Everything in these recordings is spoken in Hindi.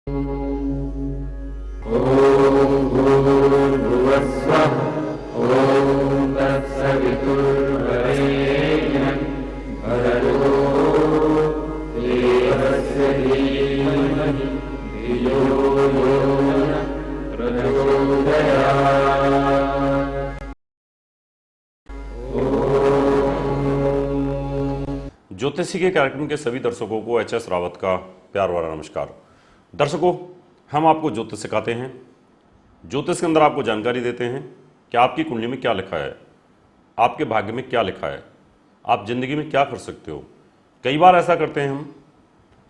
ॐ भूर्भुवस्सुवः ॐ तत्सवितुर्वरेण्यं भर्गो देवस्य धीमहि धियो यो नः प्रचोदयात्। ज्योतिषी के कार्यक्रम के सभी दर्शकों को एच.एस. रावत का प्यार भरा नमस्कार। दर्शकों, हम आपको ज्योतिष सिखाते हैं, ज्योतिष के अंदर आपको जानकारी देते हैं कि आपकी कुंडली में क्या लिखा है, आपके भाग्य में क्या लिखा है, आप जिंदगी में क्या कर सकते हो। कई बार ऐसा करते हैं हम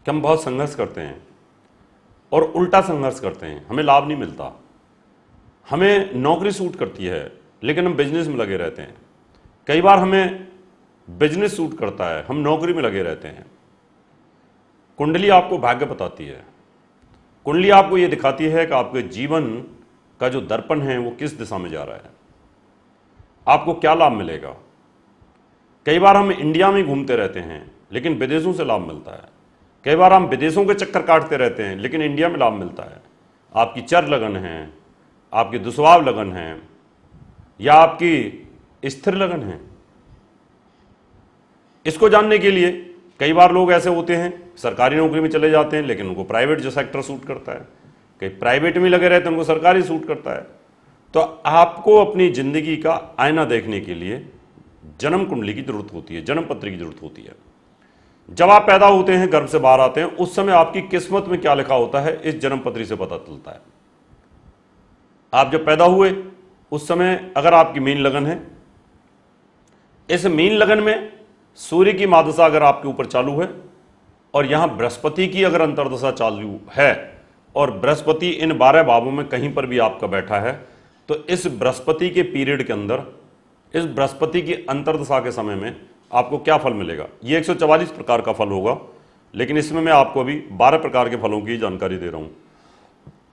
कि हम बहुत संघर्ष करते हैं और उल्टा संघर्ष करते हैं, हमें लाभ नहीं मिलता। हमें नौकरी सूट करती है लेकिन हम बिजनेस में लगे रहते हैं। कई बार हमें बिजनेस सूट करता है, हम नौकरी में लगे रहते हैं। कुंडली आपको भाग्य बताती है। कुंडली आपको यह दिखाती है कि आपके जीवन का जो दर्पण है वो किस दिशा में जा रहा है, आपको क्या लाभ मिलेगा। कई बार हम इंडिया में घूमते रहते हैं लेकिन विदेशों से लाभ मिलता है। कई बार हम विदेशों के चक्कर काटते रहते हैं लेकिन इंडिया में लाभ मिलता है। आपकी चर लगन है, आपकी दुस्वाव लगन है या आपकी स्थिर लगन है, इसको जानने के लिए कई बार लोग ऐसे होते हैं सरकारी नौकरी में चले जाते हैं लेकिन उनको प्राइवेट जो सेक्टर सूट करता है, कई प्राइवेट में लगे रहते हैं उनको सरकारी सूट करता है। तो आपको अपनी जिंदगी का आईना देखने के लिए जन्म कुंडली की जरूरत होती है, जन्म पत्री की जरूरत होती है। जब आप पैदा होते हैं, गर्भ से बाहर आते हैं, उस समय आपकी किस्मत में क्या लिखा होता है इस जन्म पत्री से पता चलता है। आप जब पैदा हुए उस समय अगर आपकी मीन लगन है, इस मीन लगन में सूर्य की महादशा अगर आपके ऊपर चालू है और यहां बृहस्पति की अगर अंतर्दशा चालू है और बृहस्पति इन 12 भावों में कहीं पर भी आपका बैठा है, तो इस बृहस्पति के पीरियड के अंदर, इस बृहस्पति की अंतर्दशा के समय में आपको क्या फल मिलेगा। ये 144 प्रकार का फल होगा, लेकिन इसमें मैं आपको अभी 12 प्रकार के फलों की जानकारी दे रहा हूं।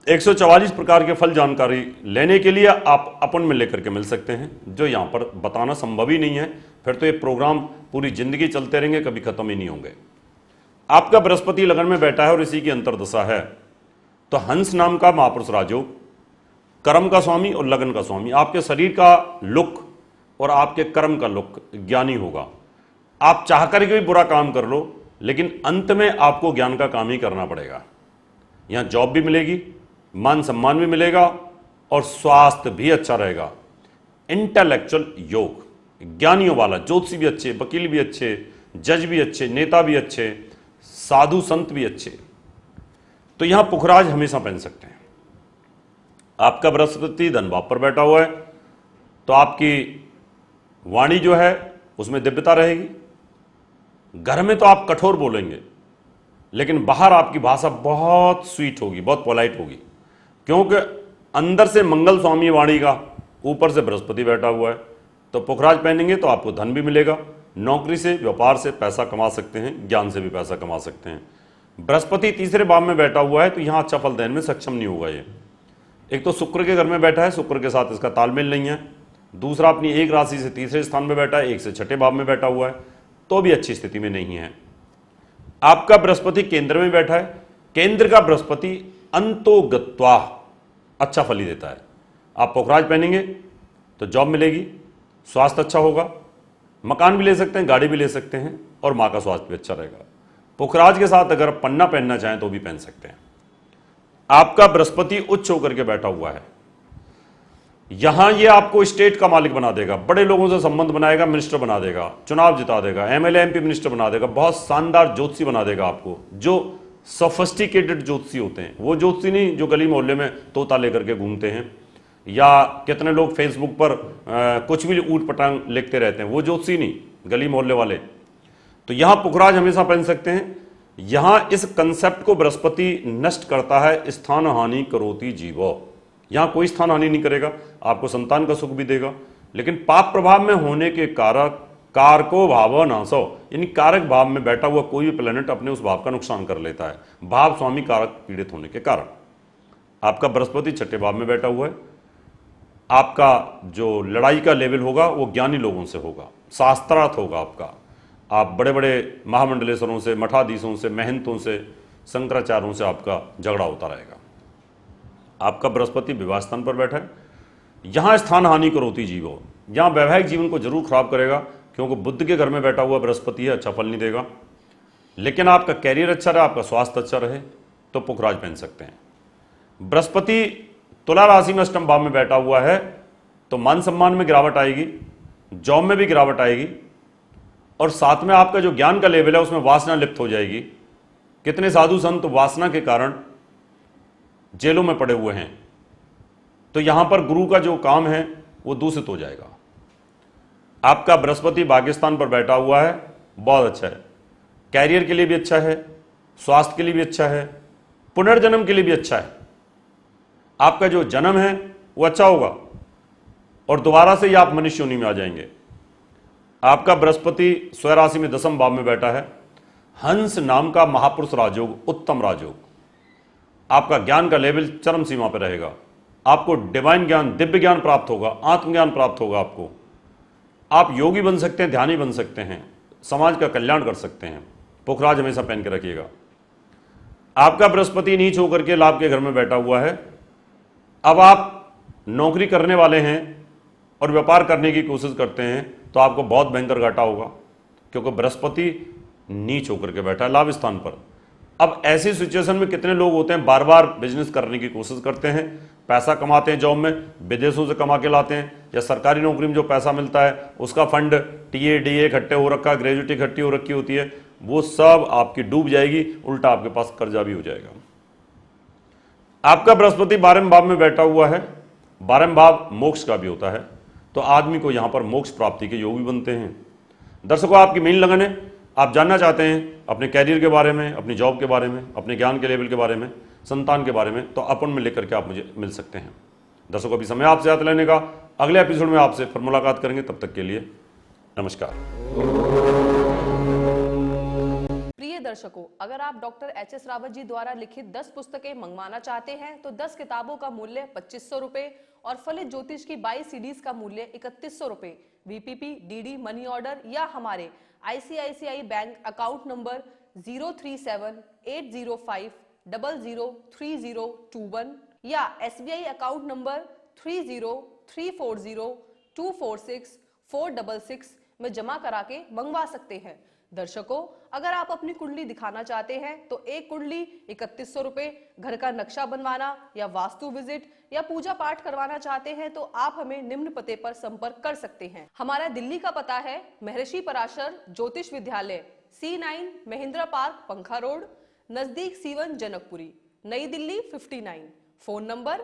144 प्रकार के फल जानकारी लेने के लिए आप अपॉइंटमेंट लेकर के मिल सकते हैं, जो यहां पर बताना संभव ही नहीं है। फिर तो ये प्रोग्राम पूरी जिंदगी चलते रहेंगे, कभी खत्म ही नहीं होंगे। आपका बृहस्पति लगन में बैठा है और इसी की अंतर्दशा है, तो हंस नाम का महापुरुष राजयोग, कर्म का स्वामी और लगन का स्वामी, आपके शरीर का लुक और आपके कर्म का लुक ज्ञानी होगा। आप चाह करके भी बुरा काम कर लो लेकिन अंत में आपको ज्ञान का काम ही करना पड़ेगा। यहां जॉब भी मिलेगी, मान सम्मान भी मिलेगा और स्वास्थ्य भी अच्छा रहेगा। इंटेलेक्चुअल योग, ज्ञानियों वाला, ज्योतिषी भी अच्छे, वकील भी अच्छे, जज भी अच्छे, नेता भी अच्छे, साधु संत भी अच्छे। तो यहां पुखराज हमेशा पहन सकते हैं। आपका बृहस्पति धन भाव पर बैठा हुआ है तो आपकी वाणी जो है उसमें दिव्यता रहेगी। घर में तो आप कठोर बोलेंगे लेकिन बाहर आपकी भाषा बहुत स्वीट होगी, बहुत पोलाइट होगी, क्योंकि अंदर से मंगल स्वामी वाणी का, ऊपर से बृहस्पति बैठा हुआ है। तो पुखराज पहनेंगे तो आपको धन भी मिलेगा, नौकरी से, व्यापार से पैसा कमा सकते हैं, ज्ञान से भी पैसा कमा सकते हैं। बृहस्पति तीसरे भाव में बैठा हुआ है तो यहां अच्छा फल देने में सक्षम नहीं होगा। ये एक तो शुक्र के घर में बैठा है, शुक्र के साथ इसका तालमेल नहीं है। दूसरा अपनी एक राशि से तीसरे स्थान में बैठा है, एक से छठे भाव में बैठा हुआ है, तो भी अच्छी स्थिति में नहीं है। आपका बृहस्पति केंद्र में बैठा है, केंद्र का बृहस्पति अंतोगत्वा अच्छा फल ही देता है। आप पुखराज पहनेंगे तो जॉब मिलेगी, स्वास्थ्य अच्छा होगा, मकान भी ले सकते हैं, गाड़ी भी ले सकते हैं और मां का स्वास्थ्य भी अच्छा रहेगा। पुखराज के साथ अगर पन्ना पहनना चाहें तो भी पहन सकते हैं। आपका बृहस्पति उच्च होकर के बैठा हुआ है, यहां ये आपको स्टेट का मालिक बना देगा, बड़े लोगों से संबंध बनाएगा, मिनिस्टर बना देगा, चुनाव जिता देगा, एमएलए एमपी मिनिस्टर बना देगा, बहुत शानदार ज्योतिषी बना देगा आपको। जो सोफिस्टिकेटेड ज्योतिषी होते हैं, वो ज्योतिषी नहीं जो गली मोहल्ले में तोता लेकर के घूमते हैं या कितने लोग फेसबुक पर कुछ भी ऊट पटांग लिखते रहते हैं, वो ज्योतिषी नहीं, गली मोहल्ले वाले। तो यहां पुखराज हमेशा पहन सकते हैं। यहां इस कंसेप्ट को बृहस्पति नष्ट करता है, स्थान हानि करोति जीवो। यहां कोई स्थान हानि नहीं करेगा, आपको संतान का सुख भी देगा, लेकिन पाप प्रभाव में होने के कारक कारको भाव नासो, यानी कारक भाव में बैठा हुआ कोई भी प्लेनेट अपने उस भाव का नुकसान कर लेता है, भाव स्वामी कारक पीड़ित होने के कारण। आपका बृहस्पति छठे भाव में बैठा हुआ है, आपका जो लड़ाई का लेवल होगा वो ज्ञानी लोगों से होगा, शास्त्रार्थ होगा आपका। आप बड़े बड़े महामंडलेश्वरों से, मठाधीशों से, महंतों से शंकराचार्यों से आपका झगड़ा होता रहेगा। आपका बृहस्पति विवाह स्थान पर बैठा है, यहां स्थान हानि करोति जीवो, यहां वैवाहिक जीवन को जरूर खराब करेगा, क्योंकि बुध के घर में बैठा हुआ बृहस्पति है, अच्छा फल नहीं देगा। लेकिन आपका कैरियर अच्छा रहे, आपका स्वास्थ्य अच्छा रहे तो पुखराज पहन सकते हैं। बृहस्पति तुला राशि में अष्टम भाव में बैठा हुआ है तो मान सम्मान में गिरावट आएगी, जॉब में भी गिरावट आएगी, और साथ में आपका जो ज्ञान का लेवल है उसमें वासना लिप्त हो जाएगी। कितने साधु संत वासना के कारण जेलों में पड़े हुए हैं, तो यहां पर गुरु का जो काम है वो दूषित हो जाएगा। आपका बृहस्पति भाग्यस्थान पर बैठा हुआ है, बहुत अच्छा है, कैरियर के लिए भी अच्छा है, स्वास्थ्य के लिए भी अच्छा है, पुनर्जन्म के लिए भी अच्छा है। आपका जो जन्म है वो अच्छा होगा और दोबारा से ही आप मनुष्य योनि में आ जाएंगे। आपका बृहस्पति स्वराशि में दसम भाव में बैठा है, हंस नाम का महापुरुष राजयोग, उत्तम राजयोग। आपका ज्ञान का लेवल चरम सीमा पर रहेगा, आपको डिवाइन ज्ञान, दिव्य ज्ञान प्राप्त होगा, आत्मज्ञान प्राप्त होगा आपको। आप योगी बन सकते हैं, ध्यानी बन सकते हैं, समाज का कल्याण कर सकते हैं। पुखराज हमेशा पहन के रखिएगा। आपका बृहस्पति नीच होकर के लाभ के घर में बैठा हुआ है। अब आप नौकरी करने वाले हैं और व्यापार करने की कोशिश करते हैं तो आपको बहुत भयंकर घाटा होगा, क्योंकि बृहस्पति नीच होकर के बैठा है लाभ स्थान पर। अब ऐसी सिचुएशन में कितने लोग होते हैं बार बार बिजनेस करने की कोशिश करते हैं, पैसा कमाते हैं जॉब में, विदेशों से कमा के लाते हैं, या सरकारी नौकरी में जो पैसा मिलता है उसका फंड टीए डीए इकट्ठे हो रखा, ग्रेजुएटी इकट्ठी हो रखी होती है, वो सब आपकी डूब जाएगी, उल्टा आपके पास कर्जा भी हो जाएगा। आपका बृहस्पति 12वें भाव में बैठा हुआ है, 12वां भाव मोक्ष का भी होता है, तो आदमी को यहां पर मोक्ष प्राप्ति के योग भी बनते हैं। दर्शकों, आपकी मेन लगन है, आप जानना चाहते हैं अपने कैरियर के बारे में, अपनी जॉब के बारे में, अपने ज्ञान के लेवल के बारे में, संतान के बारे में, तो अपॉइंटमेंट लेकर के आप मुझे मिल सकते हैं। दर्शकों, अभी समय आपसे हाथ लेने का, अगले एपिसोड में आपसे फिर मुलाकात करेंगे, तब तक के लिए नमस्कार। प्रिय दर्शकों, अगर आप डॉक्टर एच.एस. रावत जी द्वारा लिखित 10 पुस्तकें मंगवाना चाहते हैं तो 10 किताबों का मूल्य 2500 रुपए और फलित ज्योतिष की 22 सीडीज का मूल्य 3100 रुपए वीपीपी, डीडी, मनी ऑर्डर या हमारे आईसीआईसीआई बैंक अकाउंट नंबर 037805003021 या एसबीआई अकाउंट नंबर 3034024646 में जमा करा के मंगवा सकते हैं। दर्शकों, अगर आप अपनी कुंडली दिखाना चाहते हैं तो एक कुंडली 3100 रुपए, घर का नक्शा बनवाना या वास्तु विजिट या पूजा पाठ करवाना चाहते हैं तो आप हमें निम्न पते पर संपर्क कर सकते हैं। हमारा दिल्ली का पता है महर्षि पराशर ज्योतिष विद्यालय, C9 महिंद्रा पार्क, पंखा रोड, नजदीक C1 जनकपुरी, नई Delhi 59। Phone number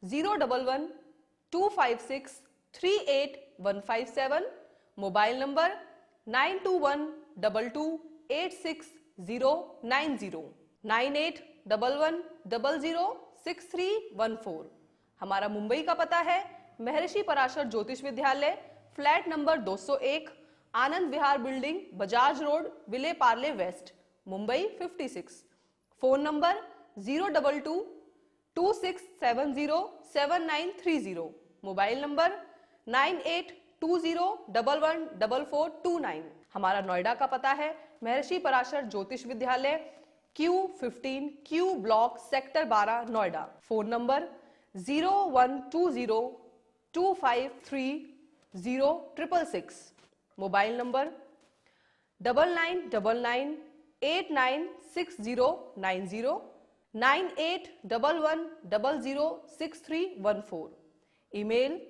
011-256-38157, mobile number 9212286090, 9811006314। हमारा मुंबई का पता है महर्षि Parashar Jyotish Vidyalaya, flat number 201, Anand Vihar building, Bajaj road, Vile Parle west, Mumbai 56। Phone number 02226707930, mobile number 9820114429। हमारा नोएडा का पता है महर्षि पराशर ज्योतिष विद्यालय, Q15 Q block, sector 12, Noida. Phone number 0120253066, mobile number 9999896090, 9811006314। Email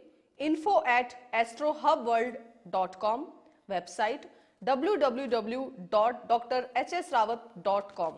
info@astrohubworld.com, website www.drhsrawat.com।